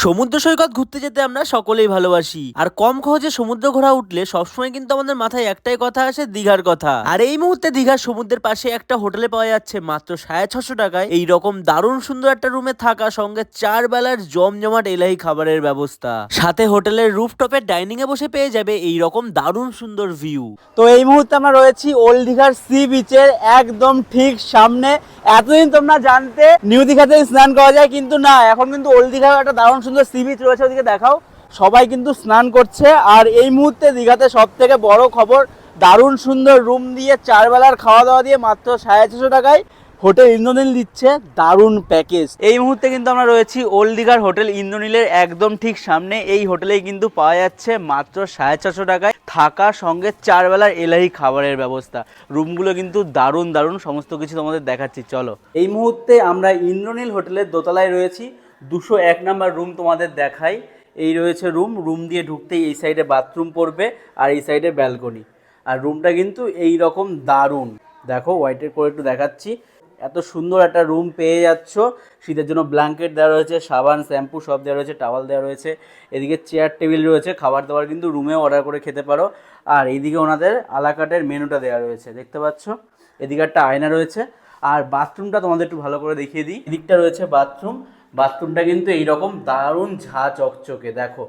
সমুদ্র সৈকত ঘুরতে যেতে আমরা সকলেই ভালোবাসি, আর কম খরচে সমুদ্র ঘোরা উঠলে সবসময় কিন্তু আমাদের মাথায় একটাই কথা আসে, দীঘার কথা। আর এই মুহূর্তে দীঘার সমুদ্রের পাশে একটা হোটেলে পাওয়া যাচ্ছে মাত্র 650 টাকায় এই রকম দারুণ সুন্দর একটা রুমে থাকা, সঙ্গে 4 বেলার জমজমাট এলাহি খাবারের ব্যবস্থা, সাথে হোটেলের রুফটপের ডাইনিং এ বসে পেয়ে যাবে এই রকম দারুণ সুন্দর ভিউ। তো এই মুহূর্তে আমরা রয়েছি ওল্ড দীঘার সি বিচের একদম ঠিক সামনে। এতদিন তোমরা জানতে নিউ দীঘাতে স্নান করা যায়, কিন্তু না, এখন কিন্তু ওল্ড দীঘার একটা দারুণ সুন্দর সি বিচ রয়েছে, ওদিকে দেখাও। সবাই কিন্তু স্নান করছে। আর এই মুহূর্তে দীঘাতে সব থেকে বড় খবর, দারুণ সুন্দর রুম দিয়ে 4 বেলার খাওয়া দাওয়া দিয়ে মাত্র 650 টাকায় হোটেল ইন্দ্রনীল দিচ্ছে দারুণ প্যাকেজ। এই মুহূর্তে কিন্তু আমরা রয়েছি ওল্ড দীঘার হোটেল ইন্দ্রনীলের একদম ঠিক সামনে। এই হোটেলেই কিন্তু পাওয়া যাচ্ছে মাত্র 450 টাকায় থাকা, সঙ্গে 4 বেলার এলাহি খাবারের ব্যবস্থা। রুমগুলো কিন্তু দারুণ দারুণ, সমস্ত কিছু তোমাদের দেখাচ্ছি, চলো। এই মুহূর্তে আমরা ইন্দ্রনীল হোটেলের দোতলায় রয়েছি। 201 নাম্বার রুম তোমাদের দেখাই। এই রয়েছে রুম দিয়ে ঢুকতেই এই সাইডে বাথরুম পড়বে, আর এই সাইডে ব্যালকনি। আর রুমটা কিন্তু এই রকম দারুণ, দেখো হোয়াইটের করে একটু দেখাচ্ছি। এত সুন্দর একটা রুম পেয়ে যাচ্ছ। শীতের জন্য ব্ল্যাঙ্কেট দেওয়া রয়েছে, সাবান শ্যাম্পু সব দেওয়া রয়েছে, টাওয়াল দেওয়া রয়েছে। এদিকে চেয়ার টেবিল রয়েছে, খাবার দাবার কিন্তু রুমেও অর্ডার করে খেতে পারো। আর এইদিকে ওনাদের আলাকাটের মেনুটা দেওয়া রয়েছে, দেখতে পাচ্ছ। এদিকে একটা আয়না রয়েছে। আর বাথরুমটা তোমাদের একটু ভালো করে দেখিয়ে দিই। এদিকটা রয়েছে বাথরুমটা কিন্তু এইরকম দারুণ ঝা চকচকে, দেখো।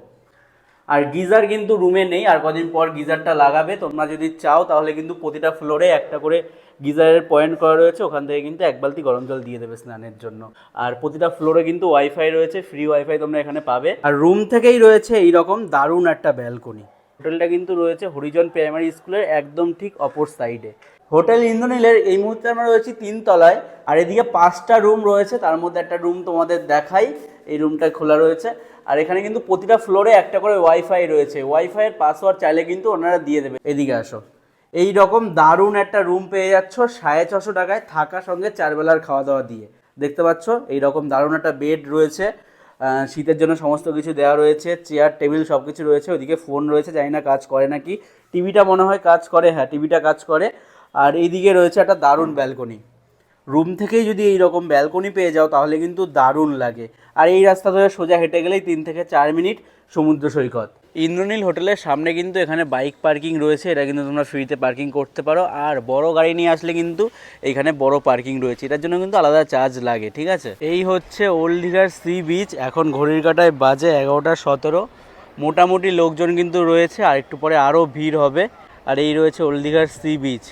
আর গিজার কিন্তু রুমে নেই, আর কদিন পর গিজারটা লাগাবে। তোমরা যদি চাও তাহলে কিন্তু প্রতিটা ফ্লোরে একটা করে গিজারের পয়েন্ট করা রয়েছে, ওখান থেকে কিন্তু 1 বালতি গরম জল দিয়ে দেবে স্নানের জন্য। আর প্রতিটা ফ্লোরে কিন্তু ওয়াইফাই রয়েছে, ফ্রি ওয়াইফাই তোমরা এখানে পাবে। আর রুম থেকেই রয়েছে এইরকম দারুণ একটা ব্যালকনি। হোটেলটা কিন্তু রয়েছে হরিজন প্রাইমারি স্কুলের একদম ঠিক অপর সাইডে। হোটেল ইন্দ্রনীলের এই মুহূর্তে আমরা রয়েছি 3 তলায়। আর এদিকে 5টা রুম রয়েছে, তার মধ্যে একটা রুম তোমাদের দেখাই। এই রুমটা খোলা রয়েছে। আর এখানে কিন্তু প্রতিটা ফ্লোরে একটা করে ওয়াইফাই রয়েছে। ওয়াইফাইয়ের পাসওয়ার্ড চাইলে কিন্তু ওনারা দিয়ে দেবে। এদিকে আসো। এই রকম দারুণ একটা রুম পেয়ে যাচ্ছ 650 টাকায় থাকা, সঙ্গে 4 বেলার খাওয়া দাওয়া দিয়ে। দেখতে পাচ্ছ এই রকম দারুণ একটা বেড রয়েছে। শীতের জন্য সমস্ত কিছু দেওয়া রয়েছে, চেয়ার টেবিল সব কিছু রয়েছে। ওইদিকে ফোন রয়েছে, জানি না কাজ করে নাকি। টিভিটা মনে হয় কাজ করে, হ্যাঁ টিভিটা কাজ করে। আর এইদিকে রয়েছে একটা দারুণ ব্যালকনি। রুম থেকেই যদি এইরকম ব্যালকনি পেয়ে যাও তাহলে কিন্তু দারুণ লাগে। আর এই রাস্তা ধরে সোজা হেঁটে গেলেই 3 থেকে 4 মিনিট সমুদ্র সৈকত। ইন্দ্রনীল হোটেলের সামনে কিন্তু এখানে বাইক পার্কিং রয়েছে, এটা কিন্তু তোমরা ফ্রিতে পার্কিং করতে পারো। আর বড় গাড়ি নিয়ে আসলে কিন্তু এখানে বড় পার্কিং রয়েছে, এটার জন্য কিন্তু আলাদা চার্জ লাগে, ঠিক আছে। এই হচ্ছে ওল্ড দীঘার সি বিচ। এখন ঘড়ির কাঁটায় বাজে 11টা 17। মোটামুটি লোকজন কিন্তু রয়েছে, আর একটু পরে আরও ভিড় হবে। আর এই রয়েছে ওল্ড দীঘার সি বিচ।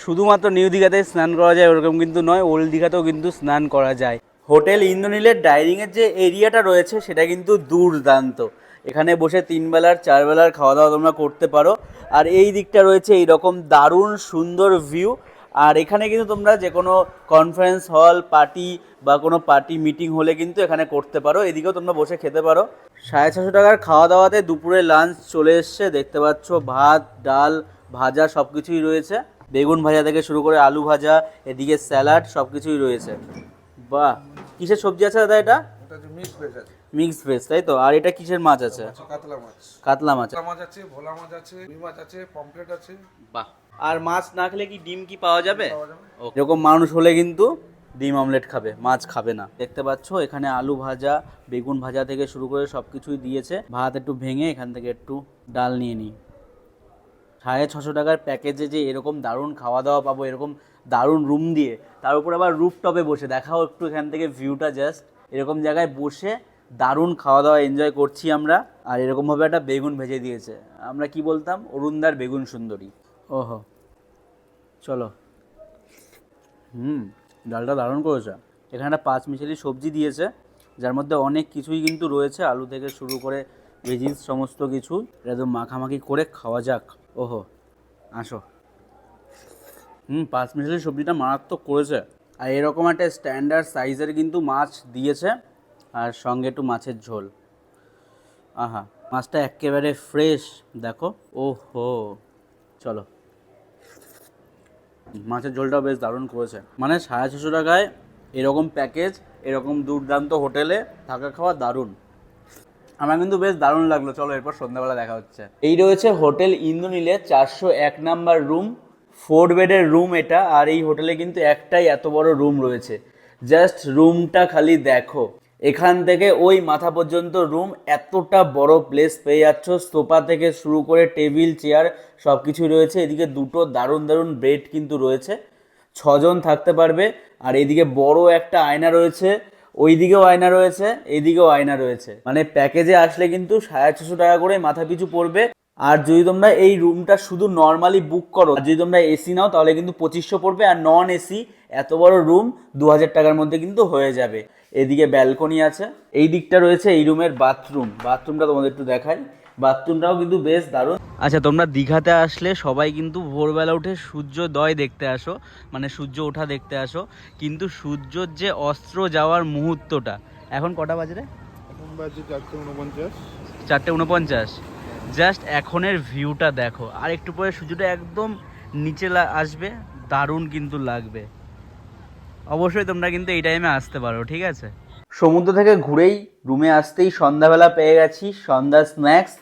শুধুমাত্র নিউ দীঘাতে স্নান করা যায় ওরকম কিন্তু নয়, ওল্ড দীঘাতেও কিন্তু স্নান করা যায়। হোটেল ইন্দ্রনীলের ডাইনিংয়ের যে এরিয়াটা রয়েছে সেটা কিন্তু দুর্দান্ত। এখানে বসে 3 বেলার 4 বেলার খাওয়া দাওয়া তোমরা করতে পারো। আর এই দিকটা রয়েছে এইরকম দারুণ সুন্দর ভিউ। আর এখানে কিন্তু তোমরা যে কোনো কনফারেন্স হল, পার্টি বা কোনো পার্টি মিটিং হলে কিন্তু এখানে করতে পারো। এদিকেও তোমরা বসে খেতে পারো। 650 টাকার খাওয়া দাওয়াতে দুপুরে লাঞ্চ চলে এসছে, দেখতে পাচ্ছ। ভাত, ডাল, ভাজা সব কিছুই রয়েছে। বেগুন ভাজা থেকে শুরু করে আলু ভাজা, এদিকে স্যালাড সব কিছুই রয়েছে। বাহ, কিসের সবজি আছে দাদা এটা? মিক্স ভেজ, তাই তো। আর এটা কিসের মাছ আছে? কাতলা মাছ আছে, ভোলা মাছ আছে, রুই মাছ আছে, পমফ্রেট আছে। বাহ। আর মাছ না খেলে কি ডিম কি পাওয়া যাবে? এরকম মানুষ হলে কিন্তু ডিম অমলেট খাবে, মাছ খাবে না। দেখতে পাচ্ছ এখানে আলু ভাজা, বেগুন ভাজা থেকে শুরু করে সব কিছুই দিয়েছে। ভাত একটু ভেঙে এখান থেকে একটু ডাল নিয়ে নিই। 650 টাকার প্যাকেজে যে এরকম দারুণ খাওয়া দাওয়া পাবো, এরকম দারুণ রুম দিয়ে, তার উপর আবার রুফটপে বসে, দেখাও একটু এখান থেকে ভিউটা। জাস্ট এরকম জায়গায় বসে দারুণ খাওয়া দাওয়া এনজয় করছি আমরা। আর এরকমভাবে একটা বেগুন ভেজে দিয়েছে। আমরা কি বলতাম, অরুণদার বেগুন সুন্দরী। ওহো, চলো। ডালটা দারুণ করেছে। এখানে একটা 5 মিশালি সবজি দিয়েছে, যার মধ্যে অনেক কিছুই কিন্তু রয়েছে, আলু থেকে শুরু করে ভেজিস সমস্ত কিছু। এটা তো মাখামাখি করে খাওয়া যাক। ওহো, আসো। 5 মিশালি সবজিটা মারাত্মক করেছে। আর এরকম একটা স্ট্যান্ডার্ড সাইজের কিন্তু মাছ দিয়েছে, আর সঙ্গে একটু মাছের ঝোল। আহা, মাছটা একেবারে ফ্রেশ, দেখো। ওহো, চলো। মাছের ঝোলটাও বেশ দারুণ করেছে। মানে 650 টাকায় এরকম প্যাকেজ, এরকম দুর্দান্ত হোটেলে থাকা খাওয়া দারুণ। আমার কিন্তু বেশ দারুণ লাগলো। চলো এরপর সন্ধ্যাবেলা দেখা হচ্ছে। এই রয়েছে হোটেল ইন্দ্রনীলে 401 নাম্বার রুম, 4 বেডের রুম এটা। আর এই হোটেলে কিন্তু একটাই এত বড় রুম রয়েছে, জাস্ট রুমটা খালি দেখো। এখান থেকে ওই মাথা পর্যন্ত রুম, এতটা বড় প্লেস পেয়ে যাচ্ছ। সোফা থেকে শুরু করে টেবিল চেয়ার সব কিছুই রয়েছে। এদিকে দুটো দারুণ দারুণ বেড কিন্তু রয়েছে, 6 জন থাকতে পারবে। আর এইদিকে বড় একটা আয়না রয়েছে, ওইদিকেও আয়না রয়েছে, এইদিকেও আয়না রয়েছে। মানে প্যাকেজে আসলে কিন্তু 650 টাকা করে মাথা পিছু পড়বে। আর যদি তোমরা এই রুমটা শুধু নর্মালি বুক করো, আর যদি তোমরা এসি নাও তাহলে কিন্তু 2500 পড়বে। আর নন এসি এত বড় রুম 2000 টাকার মধ্যে কিন্তু হয়ে যাবে। এদিকে ব্যালকনি আছে, এই দিকটা রয়েছে এই রুমের বাথরুমটা তোমাদের একটু দেখাই। বাথরুমটাও কিন্তু বেশ দারুণ। আচ্ছা, তোমরা দীঘাতে আসলে সবাই কিন্তু ভোরবেলা উঠে সূর্যোদয় দেখতে আসো, মানে সূর্য ওঠা দেখতে আসো, কিন্তু সূর্যর যে অস্ত্র যাওয়ার মুহূর্তটা, এখন কটা বাজে রে? এখন বাজে 4:49। 4:49। জাস্ট এখনের ভিউটা দেখো, আর একটু পরে সূর্যটা একদম নিচে আসবে, দারুণ কিন্তু লাগবে। অবশ্যই তোমরা কিন্তু এই টাইমে আসতে পারো, ঠিক আছে? সমুদ্র থেকে ঘুরেই রুমে আসতেই সন্ধ্যাবেলা পেয়ে গেছি সন্ধ্যা স্ন্যাক্স।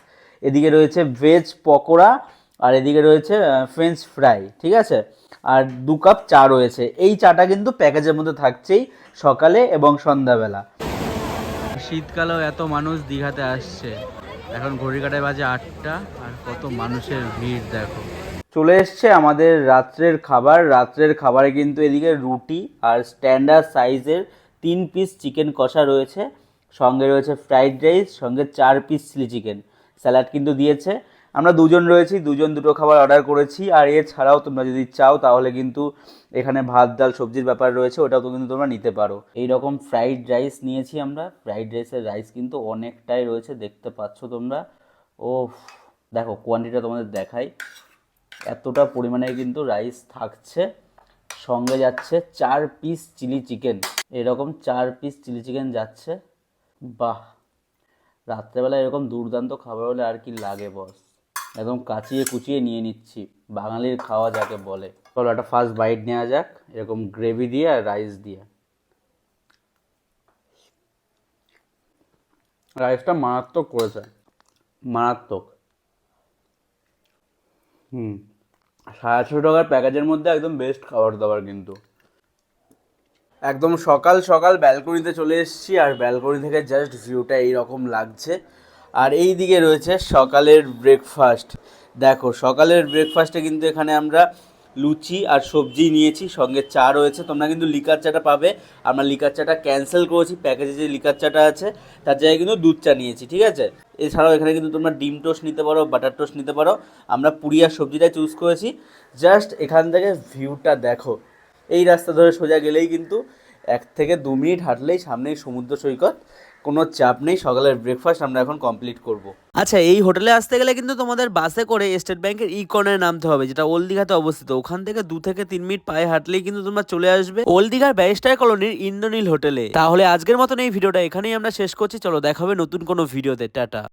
এদিকে রয়েছে ভেজ পকোড়া, আর এদিকে রয়েছে ফ্রেঞ্চ ফ্রাই, ঠিক আছে? আর 2 কাপ চা রয়েছে। এই চাটা কিন্তু প্যাকেজের মধ্যে থাকছেই সকালে এবং সন্ধ্যাবেলা। শীতকালেও এত মানুষ দীঘাতে আসছে। এখন ঘড়ি কাটায় বাজে 8টা, আর কত মানুষের ভিড় দেখো। চলে এসছে আমাদের রাত্রের খাবার। রাত্রের খাবারে কিন্তু এদিকে রুটি আর স্ট্যান্ডার্ড সাইজের 3 পিস চিকেন কষা রয়েছে, সঙ্গে রয়েছে ফ্রাইড রাইস, সঙ্গে 4 পিস চিলি চিকেন, স্যালাড কিন্তু দিয়েছে। আমরা 2 জন রয়েছি, 2জন 2টো খাবার অর্ডার করেছি। আর এছাড়াও তোমরা যদি চাও তাহলে কিন্তু এখানে ভাত ডাল সবজির ব্যাপার রয়েছে, ওটাও তো কিন্তু তোমরা নিতে পারো। এই রকম ফ্রাইড রাইস নিয়েছি আমরা। ফ্রাইড রাইসের রাইস কিন্তু অনেকটাই রয়েছে, দেখতে পাচ্ছ তোমরা। ও দেখো, কোয়ান্টিটিটা তোমাদের দেখাই, এতটা পরিমাণে কিন্তু রাইস থাকছে। সঙ্গে যাচ্ছে 4 পিস চিলি চিকেন, এরকম 4 পিস চিলি চিকেন যাচ্ছে। বাহ, রাত্রেবেলা এরকম দুর্দান্ত খাবার হলে আর কি লাগে বস। একদম কাচিয়ে কুচিয়ে নিয়ে নিচ্ছি, বাঙালির খাওয়া যাকে বলে। চলো একটা ফার্স্ট বাইট নেওয়া যাক, এরকম গ্রেভি দিয়ে আর রাইস দিয়ে। রাইসটা মারাত্মক করেছে, মারাত্মক। 650 টাকার প্যাকেজের মধ্যে একদম বেস্ট খাবার দাবার কিন্তু। একদম সকাল সকাল ব্যালকনিতে চলে এসেছি, আর ব্যালকনি থেকে জাস্ট ভিউটা এইরকম লাগছে। আর এই দিকে রয়েছে সকালের ব্রেকফাস্ট। দেখো, সকালের ব্রেকফাস্টে কিন্তু এখানে আমরা লুচি আর সবজি নিয়েছি, সঙ্গে চা রয়েছে। তোমরা কিন্তু লিকার চাটা পাবে, আমরা লিকার চাটা ক্যান্সেল করেছি। প্যাকেজে যে লিকার চাটা আছে তার জায়গায় কিন্তু দুধ চা নিয়েছি, ঠিক আছে? এছাড়াও এখানে কিন্তু তোমরা ডিম টোস্ট নিতে পারো, বাটার টোস্ট নিতে পারো। আমরা পুরি আর সবজিটা চুজ করেছি। জাস্ট এখান থেকে ভিউটা দেখো, এই রাস্তা ধরে সোজা গেলেই কিন্তু 1 থেকে 2 মিনিট হাঁটলেই সামনেই সমুদ্র সৈকত, কোনো চাপ নেই। সকালের ব্রেকফাস্ট আমরা এখন কমপ্লিট করব। আচ্ছা, এই হোটেলে আসতে গেলে কিন্তু তোমাদের বাসে করে স্টেট ব্যাংকের কর্নারে নামতে হবে, যেটা ওল্ড দীঘাতে অবস্থিত। ওখান থেকে 2 থেকে 3 মিনিট পায়ে হাঁটলেই কিন্তু তোমরা চলে আসবে ওল্ড দীঘার ব্যারিস্টার কলোনির ইন্দ্রনীল হোটেলে। তাহলে আজকের মতন এই ভিডিওটা এখানেই আমরা শেষ করছি। চলো, দেখা হবে নতুন কোনো ভিডিওতে। টাটা।